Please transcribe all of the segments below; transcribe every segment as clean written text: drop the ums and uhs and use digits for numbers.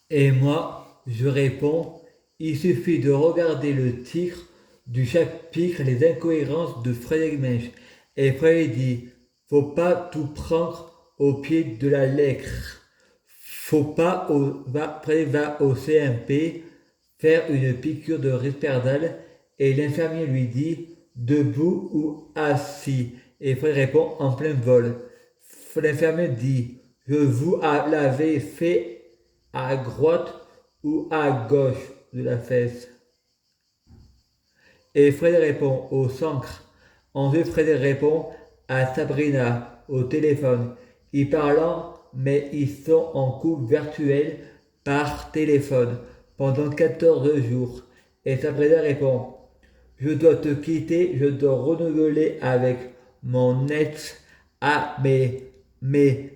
Et moi, je réponds, il suffit de regarder le titre du chapitre Les incohérences de Frédéric Mensch. Et Frédéric dit, faut pas tout prendre au pied de la lettre. Faut pas Frédéric va au CMP faire une piqûre de risperdal et l'infirmier lui dit, debout ou assis. Et Frédéric répond en plein vol. L'infirmier dit, je vous l'avais fait à droite ou à gauche de la fesse. Et Fred répond au centre. Ensuite, Fred répond à Sabrina au téléphone. Ils parlent, mais ils sont en couple virtuel par téléphone pendant 14 jours. Et Sabrina répond, je dois te quitter, je dois renouveler avec mon ex. Ah, mais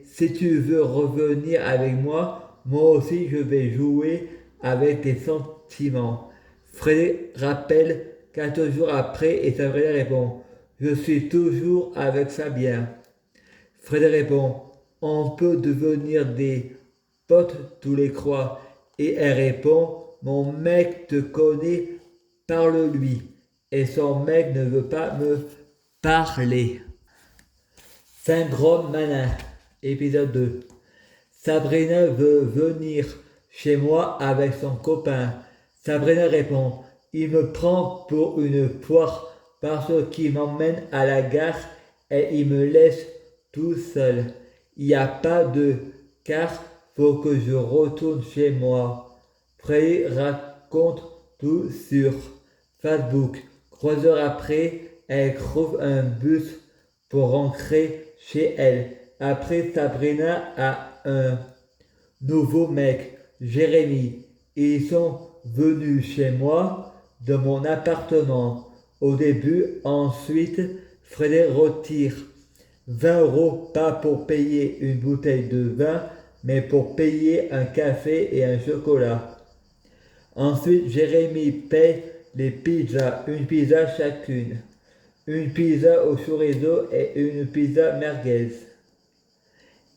si tu veux revenir avec moi aussi je vais jouer avec tes sentiments. Frédéric rappelle 14 jours après et Sabrina répond, je suis toujours avec Fabien. Frédéric répond, on peut devenir des potes tous les trois. Et elle répond, mon mec te connaît, parle-lui. Et son mec ne veut pas me parler. Syndrome Manin, épisode 2. Sabrina veut venir chez moi avec son copain. Sabrina répond, il me prend pour une poire parce qu'il m'emmène à la gare et il me laisse tout seul. Il n'y a pas de car, faut que je retourne chez moi. Frey raconte tout sur Facebook. 3 heures après, elle trouve un bus pour rentrer chez elle. Après, Sabrina a un nouveau mec, Jérémy. Ils sont venus chez moi, dans mon appartement. Au début, ensuite, Frédéric retire 20 € pas pour payer une bouteille de vin, mais pour payer un café et un chocolat. Ensuite, Jérémy paye les pizzas, une pizza chacune. Une pizza au chorizo et une pizza merguez.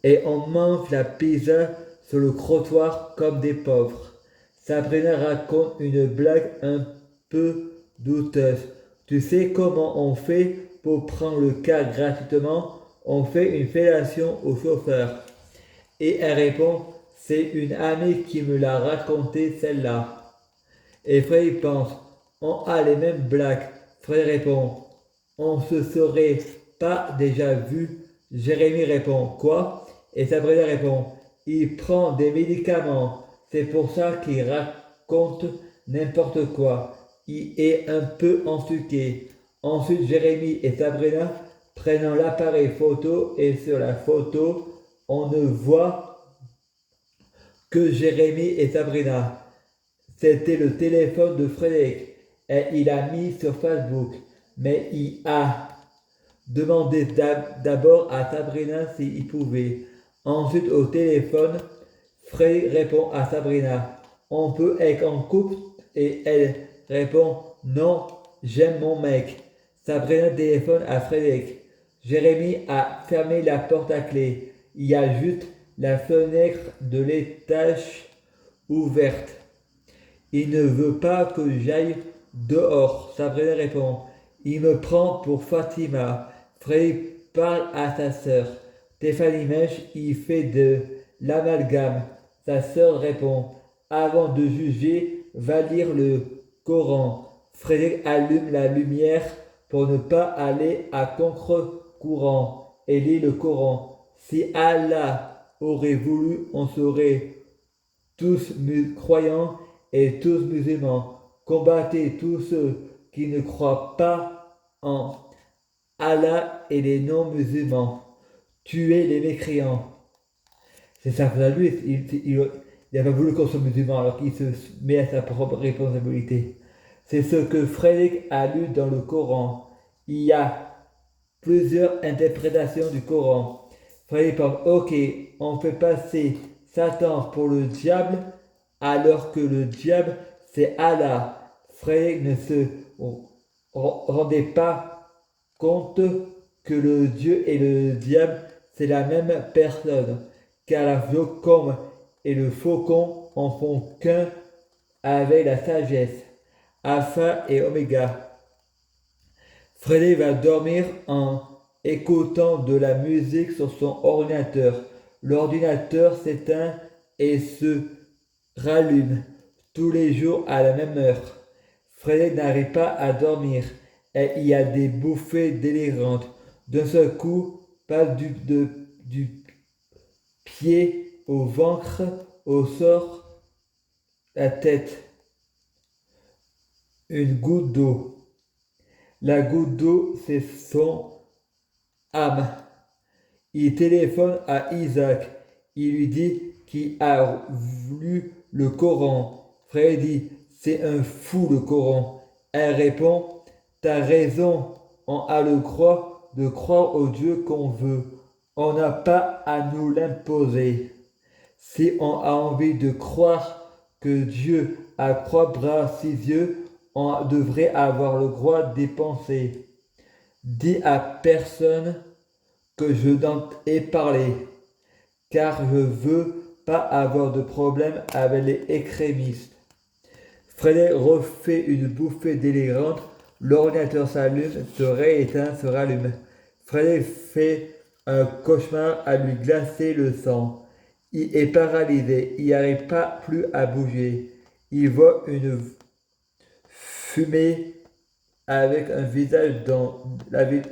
Et on mange la pizza sur le trottoir comme des pauvres. Sabrina raconte une blague un peu douteuse. Tu sais comment on fait pour prendre le car gratuitement? On fait une fellation au chauffeur. Et elle répond, c'est une amie qui me l'a raconté celle-là. Et Fred pense, on a les mêmes blagues. Fred répond, on se serait pas déjà vu? Jérémy répond, quoi? Et Sabrina répond, il prend des médicaments. C'est pour ça qu'il raconte n'importe quoi. Il est un peu ensuqué. Ensuite, Jérémy et Sabrina prennent l'appareil photo et sur la photo, on ne voit que Jérémy et Sabrina. C'était le téléphone de Frédéric et il a mis sur Facebook. Mais il a demandé d'abord à Sabrina s'il pouvait. Ensuite au téléphone, Frédéric répond à Sabrina, on peut être en couple? Et elle répond, non, j'aime mon mec. Sabrina téléphone à Frédéric. Jérémy a fermé la porte à clé. Il y a juste la fenêtre de l'étage ouverte. Il ne veut pas que j'aille dehors. Sabrina répond, il me prend pour Fatima. Frédéric parle à sa sœur. Stéphanie Mèche, il fait de l'amalgame. Sa sœur répond, avant de juger, va lire le Coran. Frédéric allume la lumière pour ne pas aller à contre-courant et lit le Coran. Si Allah aurait voulu, on serait tous croyants et tous musulmans. Combattez tous ceux qui ne croient pas en Allah et les non-musulmans. Tuez les mécréants. C'est ça que lui, il n'a pas voulu qu'on soit musulman alors qu'il se met à sa propre responsabilité. C'est ce que Frédéric a lu dans le Coran. Il y a plusieurs interprétations du Coran. Frédéric pense, ok, on fait passer Satan pour le diable alors que le diable c'est Allah. Frédéric ne se rendait pas compte que le Dieu et le diable c'est la même personne. Car la comme et le faucon en font qu'un avec la sagesse. Alpha et Oméga. Freddy va dormir en écoutant de la musique sur son ordinateur. L'ordinateur s'éteint et se rallume tous les jours à la même heure. Freddy n'arrive pas à dormir et il y a des bouffées délirantes. D'un seul coup, passe du pied au ventre, au sort, la tête. Une goutte d'eau. La goutte d'eau, c'est son âme. Il téléphone à Isaac. Il lui dit qu'il a lu le Coran. Freddy dit, c'est un fou le Coran. Elle répond, t'as raison, on a le droit de croire au Dieu qu'on veut. On n'a pas à nous l'imposer. Si on a envie de croire que Dieu a 3 bras, 6 yeux, on devrait avoir le droit d'y penser. Dis à personne que je n'en ai parlé, car je veux pas avoir de problème avec les extrémistes. Freddy refait une bouffée délirante, l'ordinateur s'allume, se rééteint, se rallume. Freddy fait un cauchemar à lui glacer le sang. Il est paralysé, il n'arrive pas plus à bouger. Il voit une fumée avec un visage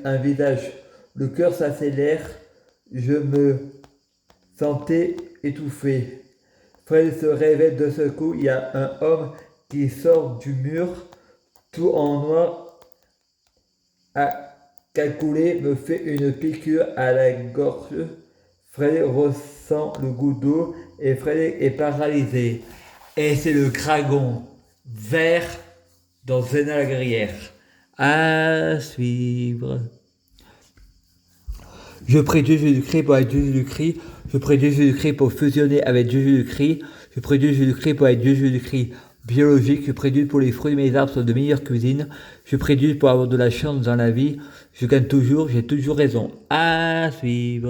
un visage. Le cœur s'accélère, je me sentais étouffé. Fred se réveille de ce coup, il y a un homme qui sort du mur, tout en noir, à calculer, me fait une piqûre à la gorge. Fred ressent le goût d'eau et Fred est paralysé. Et c'est le dragon vert dans Zena la guerrière. À suivre. Je prie Dieu Jésus-Christ pour être Dieu Jésus-Christ. Je prie Dieu Jésus-Christ pour fusionner avec Dieu Jésus-Christ. Je prie Dieu Jésus-Christ pour être Dieu Jésus-Christ biologique. Je prie Dieu pour les fruits de mes arbres sont de meilleure cuisine. Je prie Dieu pour avoir de la chance dans la vie. Je gagne toujours, j'ai toujours raison. À suivre.